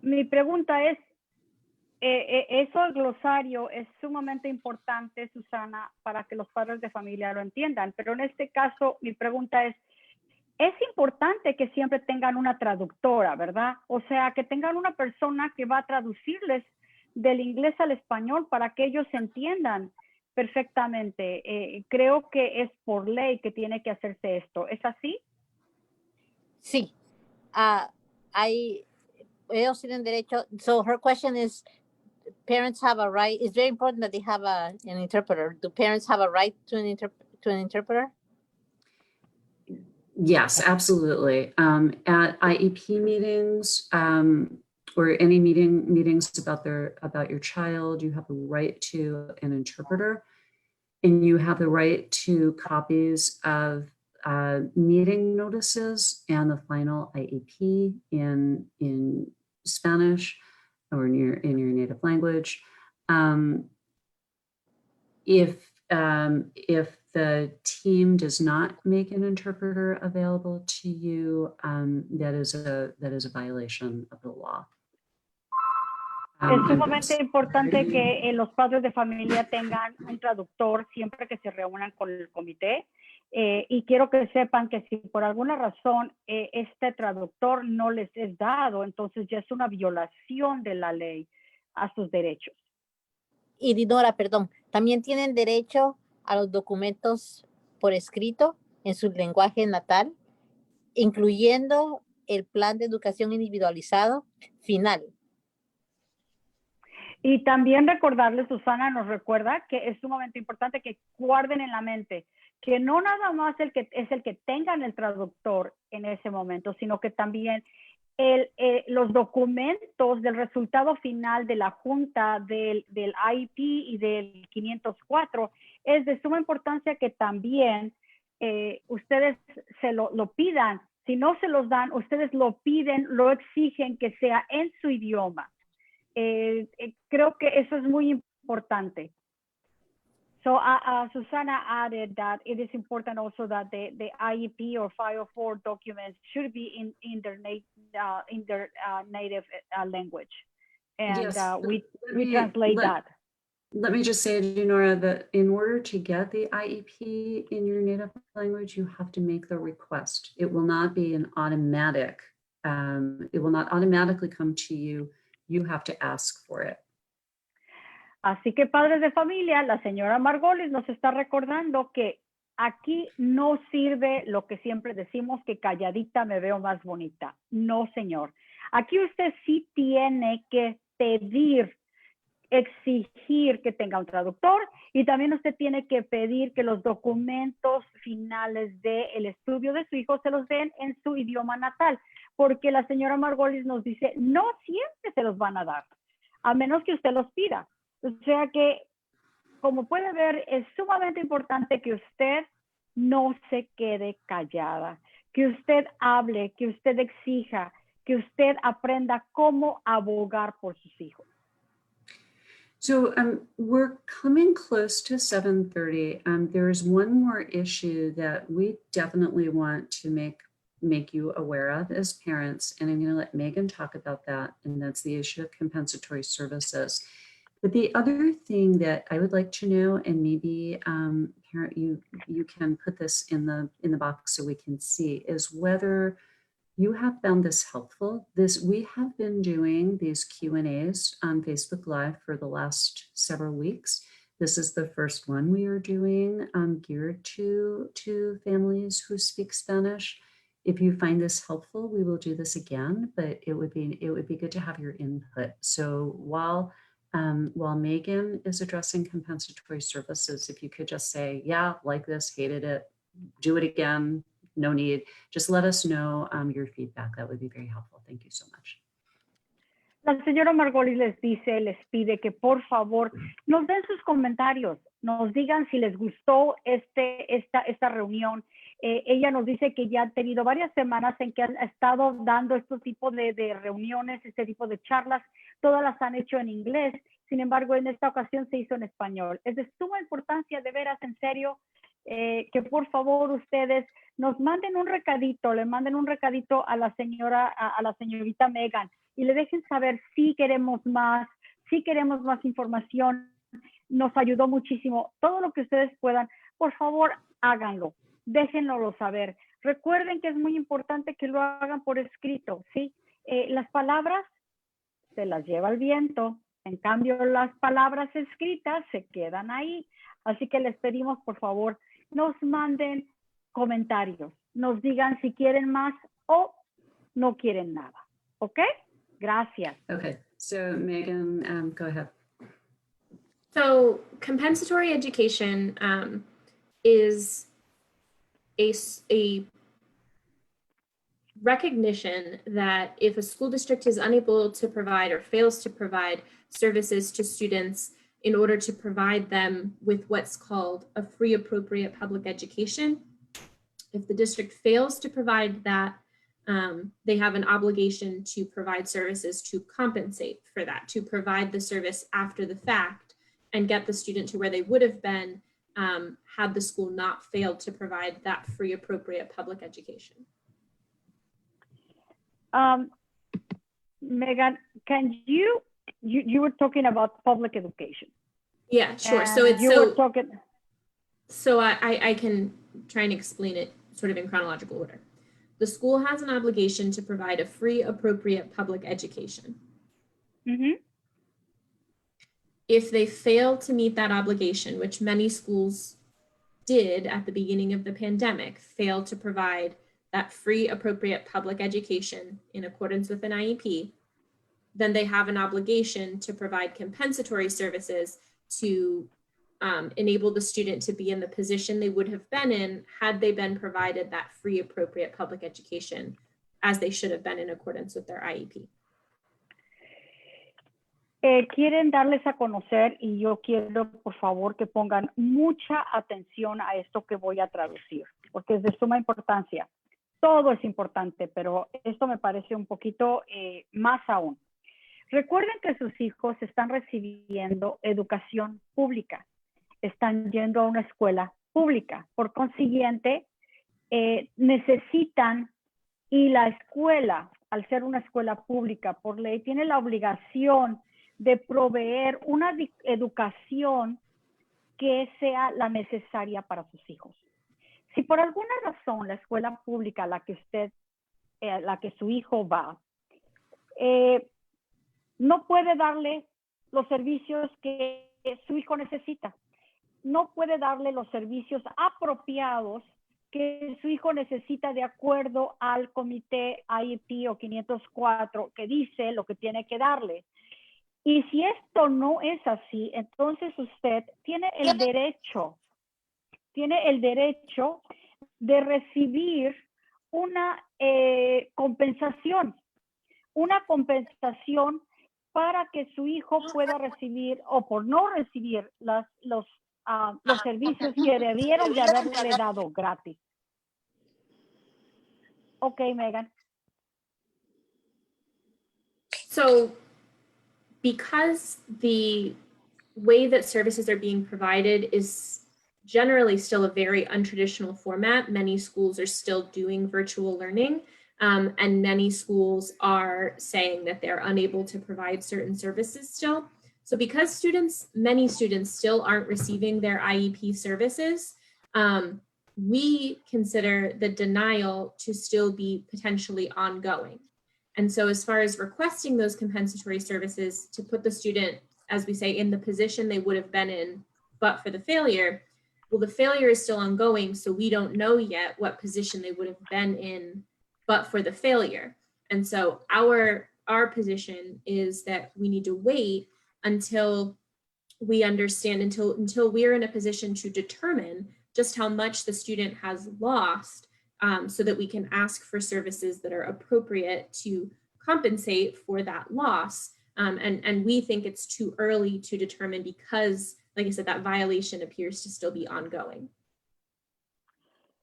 mi pregunta es, eso el glosario es sumamente importante, Susana, para que los padres de familia lo entiendan. Pero en este caso, mi pregunta es importante que siempre tengan una traductora, ¿verdad? O sea, que tengan una persona que va a traducirles del inglés al español para que ellos entiendan perfectamente. Creo que es por ley que tiene que hacerse esto. ¿Es así? Sí. Ellos tienen derecho. So her question is, parents have a right. It's very important that they have an interpreter. Do parents have a right to an interpreter? Yes, absolutely. At IEP meetings or any meetings about your child, you have the right to an interpreter, and you have the right to copies of meeting notices and the final IEP in Spanish or in your native language. If the team does not make an interpreter available to you, that is a violation of the law. Es sumamente importante que los padres de familia tengan un traductor siempre que se reúnan con el comité. Y quiero que sepan que si por alguna razón este traductor no les es dado, entonces ya es una violación de la ley a sus derechos. Y Dinora, perdón, también tienen derecho a los documentos por escrito en su lenguaje natal, incluyendo el plan de educación individualizado final. Y también recordarles, Susana nos recuerda que es sumamente importante que guarden en la mente que no nada más es el que tengan el traductor en ese momento, sino que también los documentos del resultado final de la junta del IEP y del 504 es de suma importancia que también ustedes se lo pidan. Si no se los dan, ustedes lo piden, lo exigen que sea en su idioma. Creo que eso es muy importante. So Susana added that it is important also that the IEP or 504 documents should be in their native language, and yes, we translate that. Let me just say, Dinora, that in order to get the IEP in your native language, you have to make the request. It will not be an automatic. It will not automatically come to you. You have to ask for it. Así que padres de familia, la señora Margolis nos está recordando que aquí no sirve lo que siempre decimos, que calladita me veo más bonita. No, señor. Aquí usted sí tiene que pedir, exigir que tenga un traductor, y también usted tiene que pedir que los documentos finales del estudio de su hijo se los den en su idioma natal, porque la señora Margolis nos dice, no siempre se los van a dar, a menos que usted los pida. O sea que, como puede ver, es sumamente importante que usted no se quede callada, que usted hable, que usted exija, que usted aprenda cómo abogar por sus hijos. So we're coming close to 7:30. There's one more issue that we definitely want to make you aware of as parents, and I'm going to let Megan talk about that, and that's the issue of compensatory services. But the other thing that I would like to know, and maybe parent, you can put this in the box so we can see, is whether you have found this helpful. We have been doing these Q&As on Facebook Live for the last several weeks. This is the first one we are doing geared to families who speak Spanish. If you find this helpful, we will do this again, but it would be good to have your input. So while Megan is addressing compensatory services, if you could just say, yeah, like this, hated it, do it again, no need, just let us know your feedback. That would be very helpful. Thank you so much. La señora Margolis les pide que por favor nos den sus comentarios, nos digan si les gustó esta reunión. Ella nos dice que ya ha tenido varias semanas en que han estado dando este tipo de reuniones, este tipo de charlas. Todas las han hecho en inglés. Sin embargo, en esta ocasión se hizo en español. Es de suma importancia, de veras, en serio, que por favor ustedes nos manden un recadito, le manden un recadito a la señorita Megan y le dejen saber si queremos más información. Nos ayudó muchísimo. Todo lo que ustedes puedan, por favor, háganlo. Déjenlo saber. Recuerden que es muy importante que lo hagan por escrito, ¿sí? Las palabras se las lleva el viento. En cambio, las palabras escritas se quedan ahí. Así que les pedimos, por favor, nos manden comentarios. Nos digan si quieren más o no quieren nada. ¿Ok? Gracias. Okay, so Megan, go ahead. So compensatory education is a recognition that if a school district is unable to provide or fails to provide services to students in order to provide them with what's called a free appropriate public education, if the district fails to provide that, they have an obligation to provide services to compensate for that, to provide the service after the fact and get the student to where they would have been had the school not failed to provide that free appropriate public education. Megan, can you were talking about public education. Yeah, sure. And so it's were talking. So I can try and explain it sort of in chronological order. The school has an obligation to provide a free, appropriate public education. Mm-hmm. If they fail to meet that obligation, which many schools did at the beginning of the pandemic, fail to provide that free, appropriate public education in accordance with an IEP, then they have an obligation to provide compensatory services to enable the student to be in the position they would have been in had they been provided that free, appropriate public education as they should have been in accordance with their IEP. Quieren darles a conocer y yo quiero, por favor, que pongan mucha atención a esto que voy a traducir, porque es de suma importancia. Todo es importante, pero esto me parece un poquito más aún. Recuerden que sus hijos están recibiendo educación pública, están yendo a una escuela pública. Por consiguiente, necesitan, y la escuela, al ser una escuela pública por ley, tiene la obligación de proveer una educación que sea la necesaria para sus hijos. Si por alguna razón la escuela pública a la que su hijo va, no puede darle los servicios que su hijo necesita, no puede darle los servicios apropiados que su hijo necesita de acuerdo al comité IEP o 504 que dice lo que tiene que darle. Y si esto no es así, entonces usted tiene el derecho de recibir una compensación para que su hijo pueda recibir o por no recibir los servicios que debieron de haberle dado gratis. Ok, Megan. So, because the way that services are being provided is generally still a very untraditional format, many schools are still doing virtual learning, and many schools are saying that they're unable to provide certain services still. So because many students still aren't receiving their IEP services, we consider the denial to still be potentially ongoing. And so as far as requesting those compensatory services to put the student, as we say, in the position they would have been in but for the failure, well, the failure is still ongoing, so we don't know yet what position they would have been in but for the failure. And so our position is that we need to wait until we understand, until we're in a position to determine just how much the student has lost, so that we can ask for services that are appropriate to compensate for that loss. And we think it's too early to determine because, like I said, that violation appears to still be ongoing.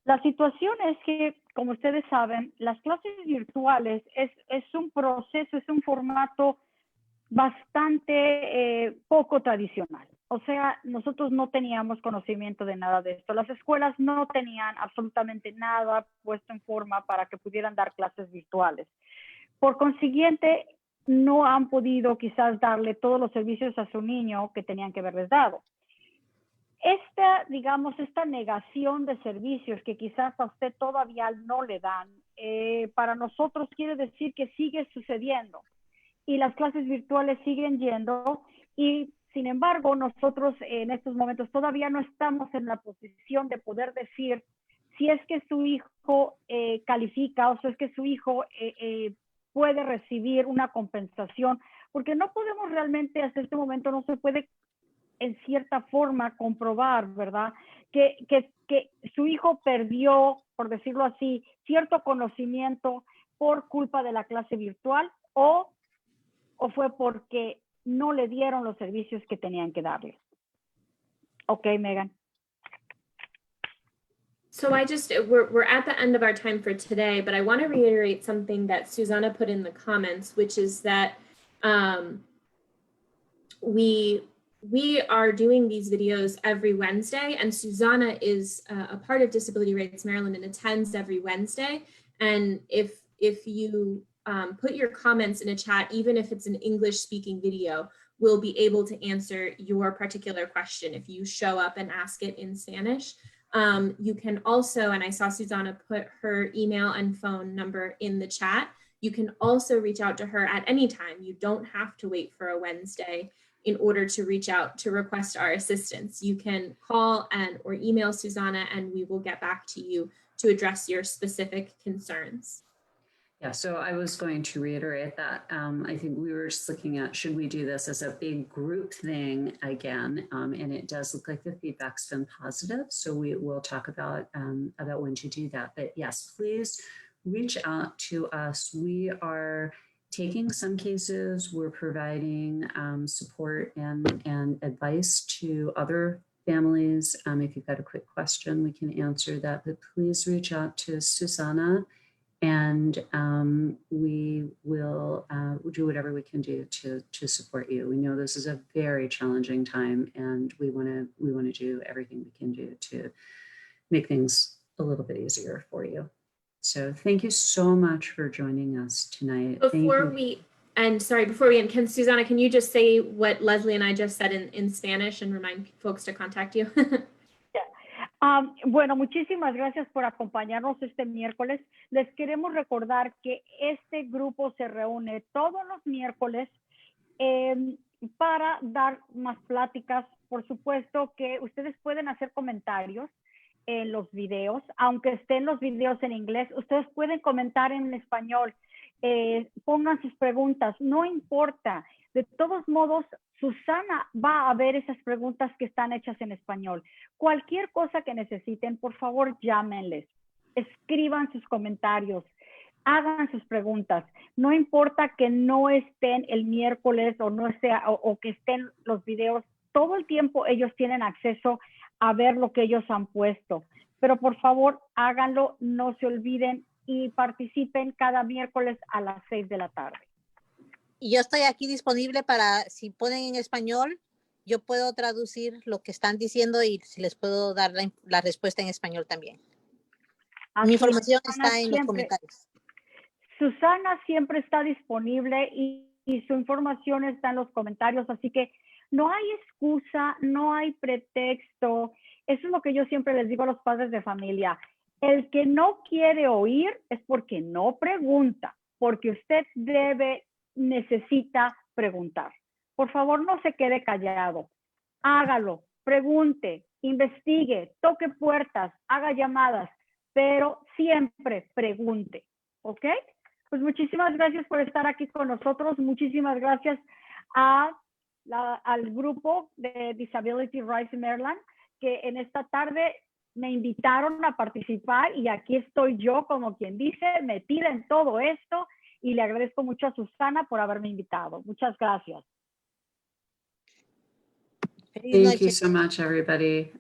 La situación es que, como ustedes saben, las clases virtuales es un proceso, es un formato bastante poco tradicional. O sea, nosotros no teníamos conocimiento de nada de esto. Las escuelas no tenían absolutamente nada puesto en forma para que pudieran dar clases virtuales. Por consiguiente, no han podido quizás darle todos los servicios a su niño que tenían que haberles dado. Esta negación de servicios que quizás a usted todavía no le dan, para nosotros quiere decir que sigue sucediendo y las clases virtuales siguen yendo y sin embargo nosotros en estos momentos todavía no estamos en la posición de poder decir si es que su hijo califica o si es que su hijo puede recibir una compensación, porque no podemos realmente hasta este momento, no se puede en cierta forma comprobar, ¿verdad? Que su hijo perdió, por decirlo así, cierto conocimiento por culpa de la clase virtual o fue porque no le dieron los servicios que tenían que darle. Ok, Megan. So we're at the end of our time for today, but I want to reiterate something that Susanna put in the comments, which is that we are doing these videos every Wednesday, and Susanna is a part of Disability Rights Maryland and attends every Wednesday. And if you put your comments in a chat, even if it's an English speaking video, we'll be able to answer your particular question if you show up and ask it in Spanish. You can also, and I saw Susanna put her email and phone number in the chat, you can also reach out to her at any time. You don't have to wait for a Wednesday in order to reach out to request our assistance. You can call or email Susanna and we will get back to you to address your specific concerns. Yeah, so I was going to reiterate that. I think we were just looking at, should we do this as a big group thing again? And it does look like the feedback's been positive. So we will talk about when to do that. But yes, please reach out to us. We are taking some cases, we're providing support and advice to other families. If you've got a quick question, we can answer that, but please reach out to Susanna and we will do whatever we can do to support you. We know this is a very challenging time and we wanna do everything we can do to make things a little bit easier for you. So thank you so much for joining us tonight. Before we end, can Susanna, can you just say what Leslie and I just said in Spanish and remind folks to contact you? Bueno, muchísimas gracias por acompañarnos este miércoles. Les queremos recordar que este grupo se reúne todos los miércoles para dar más pláticas. Por supuesto que ustedes pueden hacer comentarios en los videos, aunque estén los videos en inglés, ustedes pueden comentar en español, pongan sus preguntas, no importa, de todos modos, Susana va a ver esas preguntas que están hechas en español. Cualquier cosa que necesiten, por favor, llámenles, escriban sus comentarios, hagan sus preguntas, no importa que no estén el miércoles o que estén los videos, todo el tiempo ellos tienen acceso a ver lo que ellos han puesto. Pero por favor, háganlo, no se olviden y participen cada miércoles a las 6 de la tarde. Y yo estoy aquí disponible para, si ponen en español, yo puedo traducir lo que están diciendo y si les puedo dar la respuesta en español también. Mi información está en los comentarios. Susana siempre está disponible y su información está en los comentarios, así que no hay excusa, no hay pretexto. Eso es lo que yo siempre les digo a los padres de familia. El que no quiere oír es porque no pregunta, porque usted necesita preguntar. Por favor, no se quede callado. Hágalo, pregunte, investigue, toque puertas, haga llamadas, pero siempre pregunte, ¿ok? Pues muchísimas gracias por estar aquí con nosotros. Muchísimas gracias al grupo de Disability Rights in Maryland, que en esta tarde me invitaron a participar y aquí estoy yo, como quien dice, metida en todo esto, y le agradezco mucho a Susana por haberme invitado. Muchas gracias. Feliz Thank noche. you so much, everybody.